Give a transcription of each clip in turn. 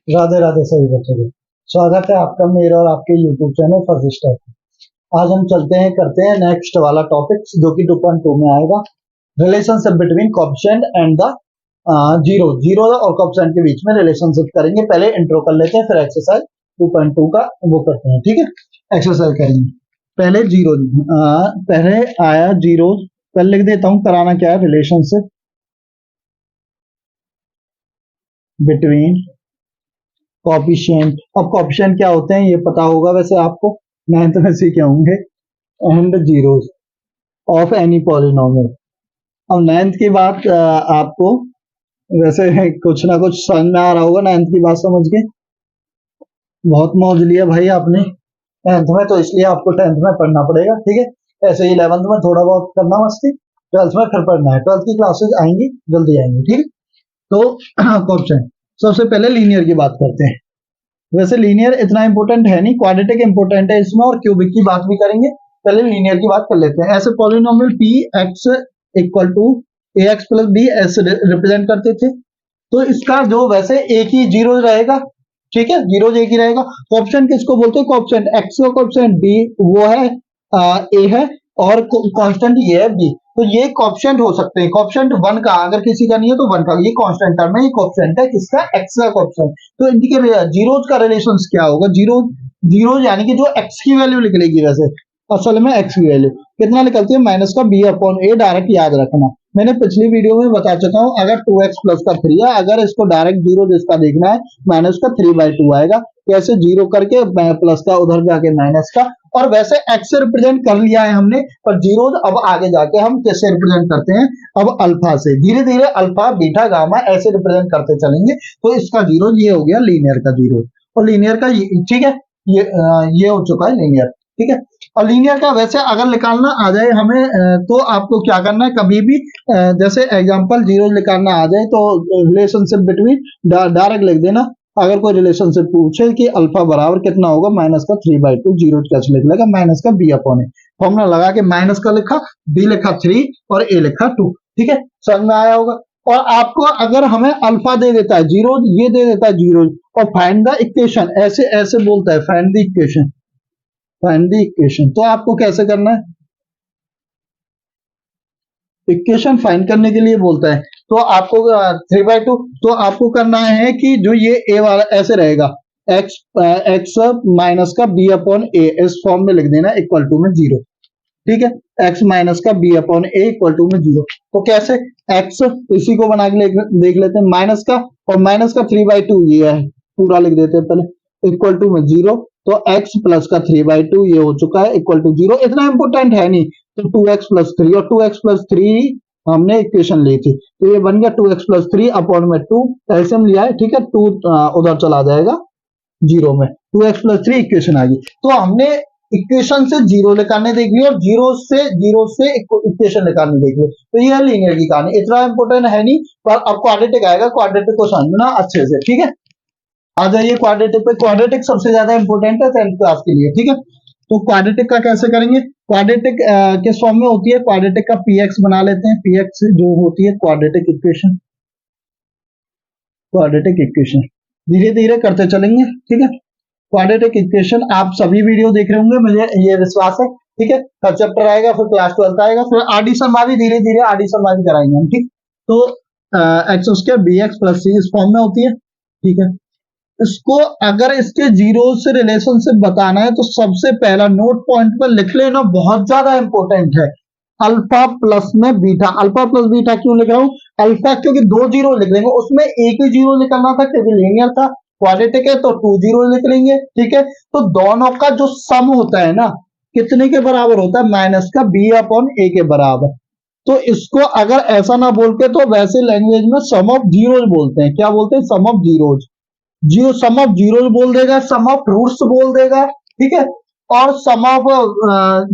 राधे राधे सभी बच्चों को स्वागत है आपका मेरे और आपके YouTube चैनल फर्स्ट स्टेप। आज हम चलते हैं करते हैं नेक्स्ट वाला टॉपिक जो कि 2.2 में आएगा, relationship between coefficient and the zero. Zero और कोएफिशिएंट के बीच में रिलेशनशिप करेंगे। पहले इंट्रो कर लेते हैं, फिर एक्सरसाइज 2.2 का वो करते हैं। ठीक है, एक्सरसाइज करेंगे। पहले जीरो, पहले आया जीरो, पहले लिख देता हूं कराना क्या है, रिलेशनशिप बिटवीन कोएफिशिएंट। अब कोएफिशिएंट क्या होते हैं ये पता होगा वैसे आपको, 9th में सीखे होंगे, and zeros of any polynomial. अब 9th की बात आपको वैसे कुछ ना कुछ समझ में आ रहा होगा। 9th की बात समझ के बहुत मौज लिया भाई आपने 10th में, तो इसलिए आपको 10th में पढ़ना पड़ेगा। ठीक है, ऐसे ही 11th में थोड़ा बहुत करना मस्ती, 12th में फिर पढ़ना है। 12th की क्लासेस आएंगी, जल्दी आएंगी। ठीक है, तो कोएफिशिएंट सबसे पहले लीनियर की बात करते हैं। वैसे लीनियर इतना इंपॉर्टेंट है नहीं, क्वाड्रेटिक इंपॉर्टेंट है इसमें, और क्यूबिक की बात भी करेंगे। पहले लीनियर की बात कर लेते हैं। ऐसे polynomial P X equal to A X plus B ऐसे रिप्रेजेंट करते थे, तो इसका जो वैसे एक ही जीरो रहेगा। ठीक है, जीरो एक ही रहेगा। कोएफिशिएंट किसको बोलते हैं? कोएफिशिएंट एक्स का कोएफिशिएंट बी वो है ए है, और कांस्टेंट ये है बी। तो ये कोएफिशिएंट हो सकते हैं। कोएफिशिएंट 1 का अगर किसी का नहीं है तो 1 का, ये कांस्टेंट टर्म है, ये कोएफिशिएंट है किसका? एक्स का कोएफिशिएंट। तो इनके जीरोज का रिलेशन क्या होगा? जीरो जीरो यानी कि जो एक्स की वैल्यू निकलेगी, वैसे असल में एक्स की वैल्यू कितना निकलती है? माइनस का बी अपॉन ए। डायरेक्ट याद रखना, मैंने पिछली वीडियो में बता चुका हूं। अगर 2x प्लस का 3 है, अगर इसको डायरेक्ट जीरो जिसका देखना है, माइनस का 3/2 आएगा। कैसे? जीरो करके प्लस का, उधर जाके माइनस का। और वैसे एक्स से रिप्रेजेंट कर लिया है हमने, पर जीरो अब आगे जाके हम कैसे रिप्रेजेंट करते हैं? अब अल्फा से, धीरे धीरे अल्फा बीटा गामा ऐसे रिप्रेजेंट करते चलेंगे। तो इसका जीरो ये हो गया लीनियर का जीरो, और लीनियर का ठीक है, ये हो चुका है लीनियर। ठीक है, और लीनियर का वैसे अगर निकालना आ जाए हमें तो आपको क्या करना है, कभी भी जैसे एग्जांपल जीरो निकालना आ जाए तो रिलेशनशिप बिटवीन डायरेक्ट लिख देना। अगर कोई रिलेशनशिप पूछे कि अल्फा बराबर कितना होगा, माइनस का 3/2, जीरो कैसे लिख लेगा? माइनस का बी अपॉन ए। फॉर्मूला लगा के माइनस का लिखा, बी लिखा 3 और ए लिखा 2। ठीक है, समझ में आया होगा। और आपको अगर हमें अल्फा दे देता है जीरो, ये दे देता है जीरो, और फाइंड द इक्वेशन ऐसे ऐसे बोलता है, find the equation, find the equation. तो आपको कैसे करना है? इक्वेशन फाइंड करने के लिए बोलता है, तो आपको 3/2, तो आपको करना है कि जो ये ए वाला ऐसे रहेगा, एक्स माइनस का बी अपॉन ए, इस फॉर्म में लिख देना, इक्वल टू में जीरो। ठीक है, एक्स माइनस का B upon A equal to में जीरो। तो कैसे? एक्स इसी को बना के देख लेते हैं, माइनस का, और माइनस का 3/2 ये है, पूरा लिख देते हैं पहले, इक्वल टू में जीरो। तो x प्लस का 3/2 ये हो चुका है, इक्वल टू जीरो। इतना इंपॉर्टेंट है नहीं। तो 2x प्लस 3, और 2x प्लस 3 हमने इक्वेशन ली थी, तो ये बन गया 2x प्लस 3 अपॉन में 2, एलसीएम लिया है। ठीक है, 2 उधर चला जाएगा जीरो में, 2x प्लस 3 इक्वेशन आ गई। तो हमने इक्वेशन से जीरो निकालने देख लिया, और जीरो से इक्वेशन निकालने देख लिया। तो ये लीनियर की कहानी, इतना इंपॉर्टेंट है नहीं, पर अब क्वाड्रेटिक आएगा, क्वाड्रेटिक को समझना अच्छे से। ठीक है, आ जाइए क्वाड्रेटिक पे। क्वाड्रेटिक सबसे ज्यादा इंपॉर्टेंट है 10th क्लास के लिए। ठीक है, तो क्वाड्रेटिक का कैसे करेंगे? क्वाड्रेटिक किस फॉर्म में होती है? क्वाड्रेटिक का px बना लेते हैं। px जो होती है क्वाड्रेटिक इक्वेशन, क्वाड्रेटिक इक्वेशन धीरे धीरे करते चलेंगे। ठीक है, क्वाड्रेटिक इक्वेशन आप सभी वीडियो देख रहे होंगे, मुझे ये विश्वास है। ठीक है, हर चैप्टर आएगा, फिर क्लास 12 आएगा, फिर आडिशन भी धीरे धीरे आडिशन भी कराएंगे हम। ठीक, तो x square b x plus c इस फॉर्म में होती है। ठीक है, इसको अगर इसके जीरो से रिलेशनशिप बताना है तो सबसे पहला नोट पॉइंट पर लिख लेना, बहुत ज्यादा इंपॉर्टेंट है, अल्फा प्लस में बीटा। अल्फा प्लस बीटा क्यों लिख रहा हूं? अल्फा क्योंकि 2 जीरो लिख लेंगे, उसमें एक ही जीरो निकलना था क्योंकि लीनियर था। क्वाड्रेटिक है तो 2 जीरो लिख लेंगे। ठीक है, तो दोनों का जो सम होता है ना, कितने के बराबर होता है? माइनस का बी अपॉन ए के बराबर। तो इसको अगर ऐसा ना बोल के तो वैसे लैंग्वेज में सम ऑफ जीरोज बोलते हैं। क्या बोलते हैं? Sum of zeros. Zero sum of zero बोल देगा, सम ऑफ रूट्स बोल देगा। ठीक है, और सम ऑफ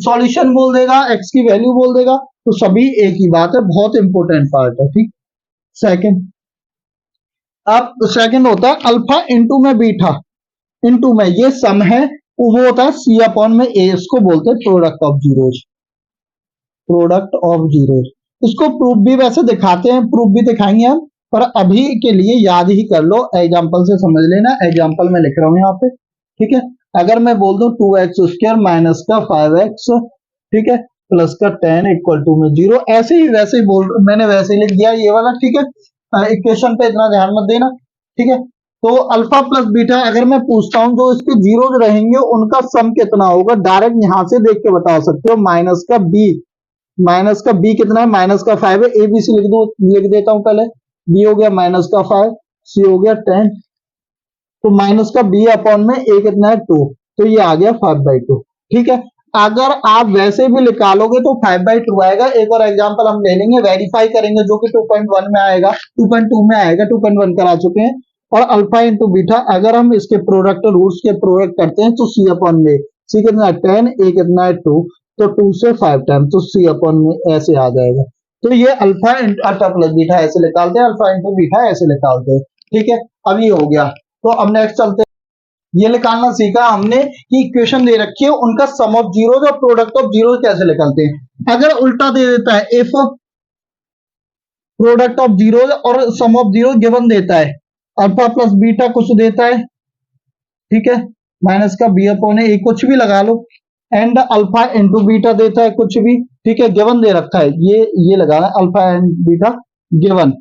सॉल्यूशन बोल देगा, एक्स की वैल्यू बोल देगा। तो सभी एक ही बात है, बहुत इंपॉर्टेंट पार्ट है। ठीक, सेकंड, अब सेकंड होता है अल्फा इंटू में बीटा इंटू में, ये सम है, वो होता है सी अपॉन में ए। इसको बोलते हैं product of zeros, product of zeros. इसको प्रूफ भी वैसे दिखाते हैं, प्रूफ भी दिखाएंगे हम, पर अभी के लिए याद ही कर लो, एग्जाम्पल से समझ लेना। एग्जाम्पल में लिख रहा हूं यहाँ पे, ठीक है। अगर मैं बोल दूं 2x² माइनस का 5x, ठीक है, प्लस का 10 इक्वल टू में 0, ऐसे ही वैसे ही मैंने वैसे ही लिख दिया ये वाला, ठीक है। इक्वेशन पे इतना ध्यान मत देना, ठीक है। तो अल्फा प्लस बीटा अगर मैं पूछता हूं जो इसके जीरोज रहेंगे उनका सम कितना होगा, डायरेक्ट यहां से देख के बता सकते हो। माइनस का बी कितना है, माइनस का 5 है। ए बी सी लिख देता हूं पहले। बी हो गया माइनस का 5, सी हो गया 10, तो माइनस का बी अपॉन में ए कितना है 2, तो ये आ गया 5/2, ठीक है। अगर आप वैसे भी निकालोगे तो 5/2 आएगा। एक और एग्जांपल हम ले लेंगे, वेरीफाई करेंगे, जो कि 2.1 में आएगा, 2.2 में आएगा, 2.1 करा चुके हैं। और अल्फा इंटू बीटा अगर हम इसके प्रोडक्ट रूट्स के प्रोडक्ट करते हैं तो सी अपॉन में, सी कितना है 10, ए कितना है 2, तो 2 से 5 टाइम, तो सी अपॉन में ऐसे आ जाएगा। तो ये अल्फा प्लस बीटा ऐसे निकालते हैं, अल्फा इंटू बीटा ऐसे निकालते हैं, ठीक है। अब ये हो गया, तो अब नेक्स्ट चलते हैं। ये निकालना सीखा हमने कि इक्वेशन दे रखी है, उनका सम ऑफ जीरोज और प्रोडक्ट ऑफ जीरोज कैसे निकलते हैं। अगर उल्टा दे देता है, इफ प्रोडक्ट ऑफ जीरोज और सम ऑफ जीरो गिवन देता है, अल्फा प्लस बीटा कुछ देता है, ठीक है, माइनस का बी अपॉन ए कुछ भी लगा लो, एंड अल्फा इंटू बीटा देता है कुछ भी, ठीक है, गिवन दे रखा है, ये लगाना अल्फा एंड बीटा गिवन।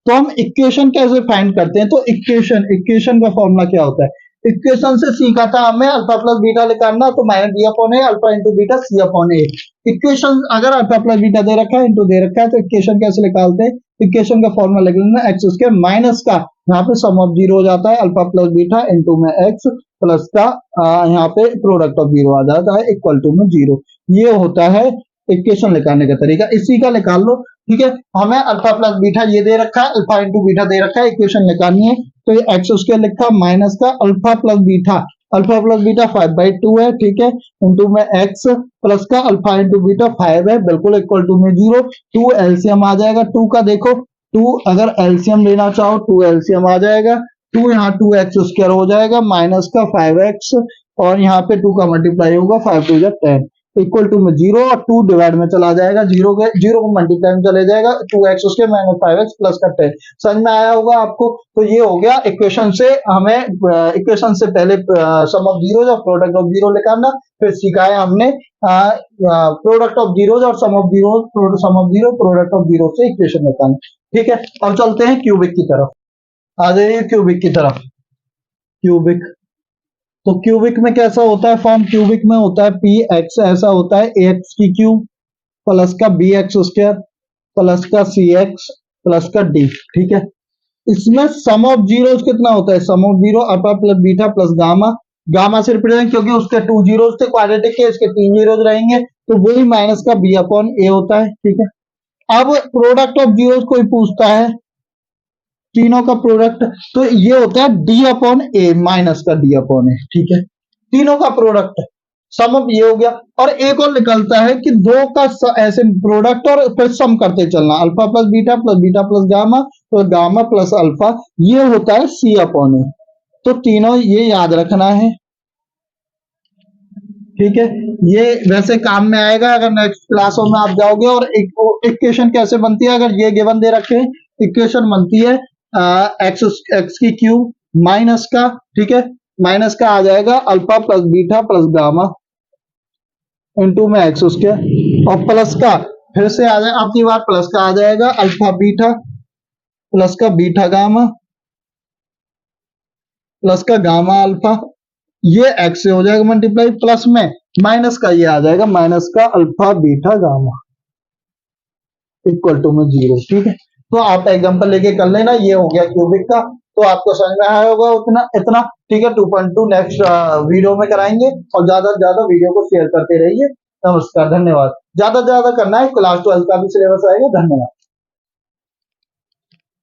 तो हम इक्वेशन कैसे फाइंड करते हैं, तो इक्वेशन का फॉर्मूला क्या होता है, इक्वेशन से सीखा था हमें अल्फा प्लस बीटा निकालना, तो माइनस बी अपॉन ए अल्फा इंटू बीटा सी अपॉन ए। इक्वेशन अगर अल्फा प्लस बीटा दे रखा है, इंटू दे रखा है, तो इक्वेशन कैसे निकालते हैं, इक्वेशन का फॉर्मूला लिख लेना x² माइनस का, यहाँ पे सम ऑफ जीरो हो जाता है अल्फा प्लस बीटा इंटू में x प्लस का यहाँ पे प्रोडक्ट ऑफ जीरो आ जाता है इक्वल टू में 0। ये होता है इक्वेशन निकालने का तरीका, इसी का निकाल लो, ठीक है। हमें अल्फा प्लस बीटा ये दे रखा है, अल्फा इंटू बीटा दे रखा है, इक्वेशन निकालनी है, तो ये x² लिखा माइनस का अल्फा प्लस बीटा 5/2 है, ठीक है, इंटू में x प्लस का अल्फा इंटू बीटा 5 है, बिल्कुल इक्वल टू में 0। 2 एलसीएम आ जाएगा, 2 का देखो, 2 अगर एलसीएम लेना चाहो 2 एलसीएम आ जाएगा, 2 यहाँ 2x² हो जाएगा माइनस का 5x, और यहाँ पे 2 का मल्टीप्लाई होगा 5 2 10 इक्वल टू में 0, और 2 डिवाइड में चला जाएगा, 0 को मल्टीप्लाई में चले जाएगा, 2x² माइनस 5x प्लस का 10। समझ में आया होगा आपको। तो ये हो गया इक्वेशन से, हमें इक्वेशन से पहले सम ऑफ जीरोज और प्रोडक्ट ऑफ जीरो निकालना, फिर सिखाया हमने प्रोडक्ट ऑफ जीरोज और sum of zero product of zero से इक्वेशन निकालना, ठीक है। अब चलते हैं क्यूबिक की तरफ, आ जाइए क्यूबिक की तरफ। क्यूबिक, तो क्यूबिक में कैसा होता है फॉर्म, क्यूबिक में होता है पी एक्स, ऐसा होता है ax की क्यूब प्लस का bx² प्लस का cx प्लस का d, ठीक है। इसमें सम ऑफ जीरोस कितना होता है, sum of zero alpha plus beta plus gamma, gamma से रिप्रेजेंट क्योंकि उसके 2 जीरोस थे क्वाड्रेटिक के, इसके 3 जीरोस रहेंगे, तो वही माइनस का b अपॉन ए होता है, ठीक है। अब प्रोडक्ट ऑफ जीरोस कोई पूछता है, तीनों का प्रोडक्ट, तो ये होता है डी अपॉन ए माइनस का डी अपॉन ए, ठीक है, तीनों का प्रोडक्ट सम ऑफ ये हो गया। और एक और निकलता है कि दो का ऐसे प्रोडक्ट और फिर सम करते चलना, alpha plus beta plus gamma plus alpha, ये होता है सी अपॉन ए। तो तीनों ये याद रखना है, ठीक है। ये वैसे काम में आएगा अगर नेक्स्ट क्लासों में आप जाओगे। और इक्वेशन कैसे बनती है, अगर ये गिवन दे रखे, इक्वेशन बनती है एक्स की क्यूब माइनस का, ठीक है, माइनस का आ जाएगा alpha plus beta plus gamma into में x², और प्लस का फिर से आ जाए आपकी बात, प्लस का आ जाएगा अल्फा बीटा प्लस का बीटा गामा प्लस का गामा अल्फा, ये x से हो जाएगा मल्टीप्लाई, प्लस में माइनस का ये आ जाएगा माइनस का alpha beta gamma equal to में 0, ठीक है। तो आप एग्जांपल लेके कर लेना, ये हो गया क्यूबिक का। तो आपको समझ में आया होगा उतना इतना, ठीक है। 2.2 नेक्स्ट वीडियो में कराएंगे, और ज्यादा से ज्यादा वीडियो को शेयर करते रहिए। नमस्कार, धन्यवाद। ज्यादा से ज्यादा करना है, क्लास 12 का भी सिलेबस आएगा। धन्यवाद।